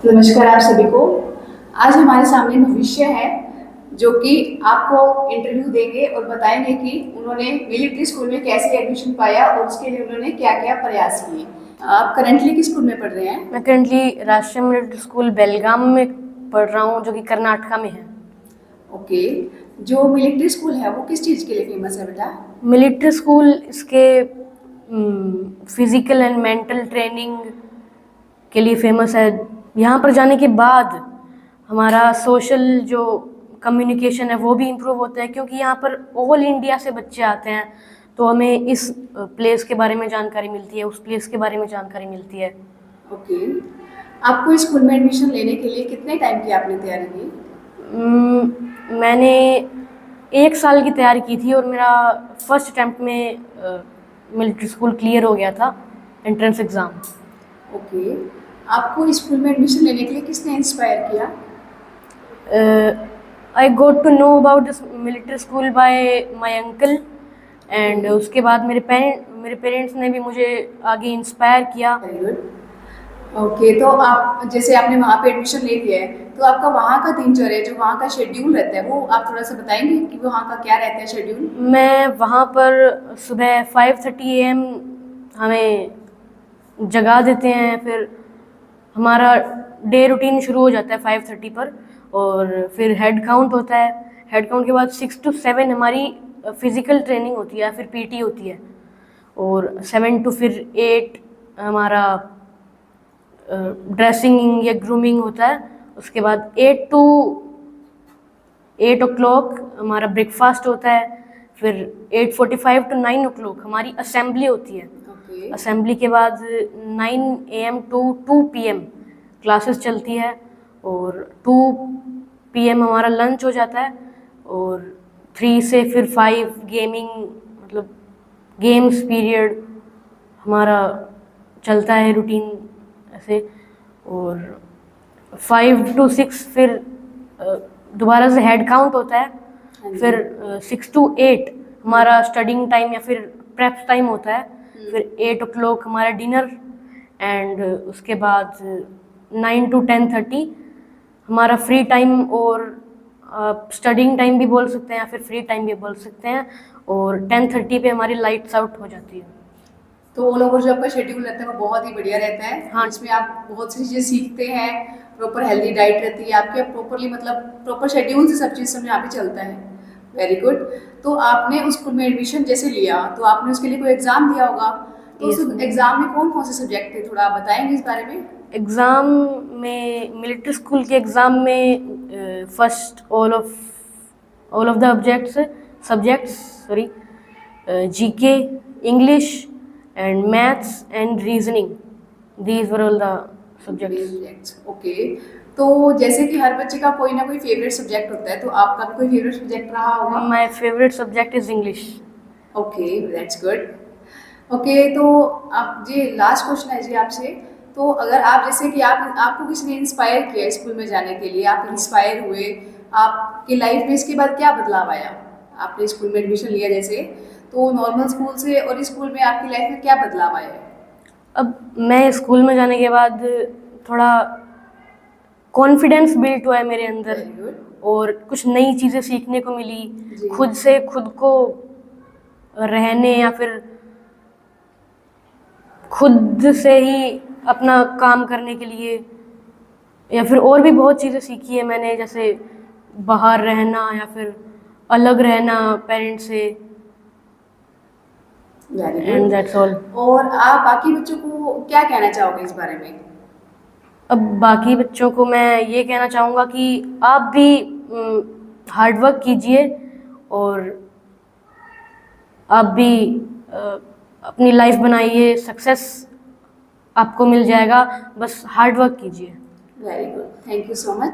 नमस्कार आप सभी को। आज हमारे सामने भविष्य है जो कि आपको इंटरव्यू देंगे और बताएंगे कि उन्होंने मिलिट्री स्कूल में कैसे एडमिशन पाया और उसके लिए उन्होंने क्या क्या प्रयास किए। आप करंटली किस स्कूल में पढ़ रहे हैं? मैं करंटली राष्ट्रीय मिलिट्री स्कूल बेलगाम में पढ़ रहा हूँ, जो कि कर्नाटका में है। ओके, जो मिलिट्री स्कूल है वो किस चीज़ के लिए फेमस है बेटा? मिलिट्री स्कूल इसके फिजिकल एंड मेंटल ट्रेनिंग के लिए फेमस है। यहाँ पर जाने के बाद हमारा सोशल जो कम्युनिकेशन है वो भी इम्प्रूव होता है, क्योंकि यहाँ पर ऑल इंडिया से बच्चे आते हैं, तो हमें इस प्लेस के बारे में जानकारी मिलती है, उस प्लेस के बारे में जानकारी मिलती है। ओके, आपको इस स्कूल में एडमिशन लेने के लिए कितने टाइम की आपने तैयारी की? मैंने 1 साल की तैयारी की थी और मेरा फर्स्ट अटैम्प्ट में मिलिट्री स्कूल क्लियर हो गया था, एंट्रेंस एग्ज़ाम। ओके, आपको इस स्कूल में एडमिशन लेने के लिए किसने इंस्पायर किया? I got to know about this military school by my uncle, and उसके बाद मेरे पेरेंट्स ने भी मुझे आगे इंस्पायर किया। Very good. ओके, तो आप जैसे आपने वहाँ पे एडमिशन ले लिया है, तो आपका वहाँ का दिनचर्या जो वहाँ का शेड्यूल रहता है वो आप थोड़ा सा बताएंगे कि वहाँ का क्या रहता है शेड्यूल? मैं वहाँ पर सुबह 5:30 AM हमें जगा देते हैं, फिर हमारा डे रूटीन शुरू हो जाता है 5:30 पर, और फिर हेड काउंट होता है। हेड काउंट के बाद 6 to 7 हमारी फिज़िकल ट्रेनिंग होती है, फिर पीटी होती है, और 7 to फिर 8 हमारा ड्रेसिंग या ग्रूमिंग होता है। उसके बाद 8 to 8 o'clock हमारा ब्रेकफास्ट होता है। फिर 8:45 to 9 o'clock हमारी असेंबली होती है। ओके, असेंबली के बाद 9 AM to 2 PM क्लासेस चलती है, और 2 PM हमारा लंच हो जाता है, और 3 से फिर 5 गेमिंग, मतलब गेम्स पीरियड हमारा चलता है रूटीन ऐसे, और 5 to 6 फिर दोबारा से हेड काउंट होता है। फिर 6 to 8 हमारा स्टडिंग टाइम या फिर प्रेप टाइम होता है। फिर 8 o'clock हमारा डिनर, एंड उसके बाद 9 to 10:30 हमारा फ्री टाइम, और स्टडिंग टाइम भी बोल सकते हैं या फिर फ्री टाइम भी बोल सकते हैं, और 10:30 पे हमारी लाइट्स आउट हो जाती है। तो ऑल ओवर जो आपका शेड्यूल रहता है वो बहुत ही बढ़िया रहता है। हाँ। इसमें आप बहुत सी चीज़ें सीखते हैं, प्रॉपर हेल्दी डाइट रहती है आपके, प्रॉपरली मतलब प्रॉपर शेड्यूल से सब चीज़ सब यहाँ पे चलता है। Very good. तो आपने उस स्कूल में एडमिशन जैसे लिया तो आपने उसके लिए कोई एग्ज़ाम दिया होगा, तो उस Yes, एग्ज़ाम में कौन कौन से सब्जेक्ट थे, थोड़ा आप बताएंगे इस बारे में? एग्ज़ाम में, मिलिट्री स्कूल के एग्ज़ाम में first all of the subjects sorry, GK, English and maths and reasoning, these were all the subjects. Okay, तो जैसे कि हर बच्चे का कोई ना कोई फेवरेट सब्जेक्ट होता है, तो आपका भी कोई फेवरेट सब्जेक्ट रहा होगा? My favourite subject is English. Okay, that's good. Okay, तो आप जी लास्ट क्वेश्चन है जी आपसे। तो अगर आप जैसे कि आपको किसी ने इंस्पायर किया स्कूल में जाने के लिए, आप इंस्पायर हुए, आपकी लाइफ में इसके बाद क्या बदलाव आया? आपने स्कूल में एडमिशन लिया जैसे, तो नॉर्मल स्कूल से और इस स्कूल में आपकी लाइफ में क्या बदलाव आया है? अब मैं स्कूल में जाने के बाद थोड़ा कॉन्फिडेंस बिल्ट हुआ है मेरे अंदर, वेरी गुड। और कुछ नई चीज़ें सीखने को मिली, जी। खुद से खुद को रहने या फिर खुद से ही अपना काम करने के लिए, या फिर और भी बहुत चीज़ें सीखी है मैंने, जैसे बाहर रहना या फिर अलग रहना पेरेंट्स से, very and good. That's all. और आप बाकी बच्चों को क्या कहना चाहोगे इस बारे में? अब बाकी बच्चों को मैं ये कहना चाहूँगा कि आप भी हार्ड वर्क कीजिए, और आप भी अपनी लाइफ बनाइए, सक्सेस आपको मिल जाएगा, बस हार्ड वर्क कीजिए। Very good, thank you so much.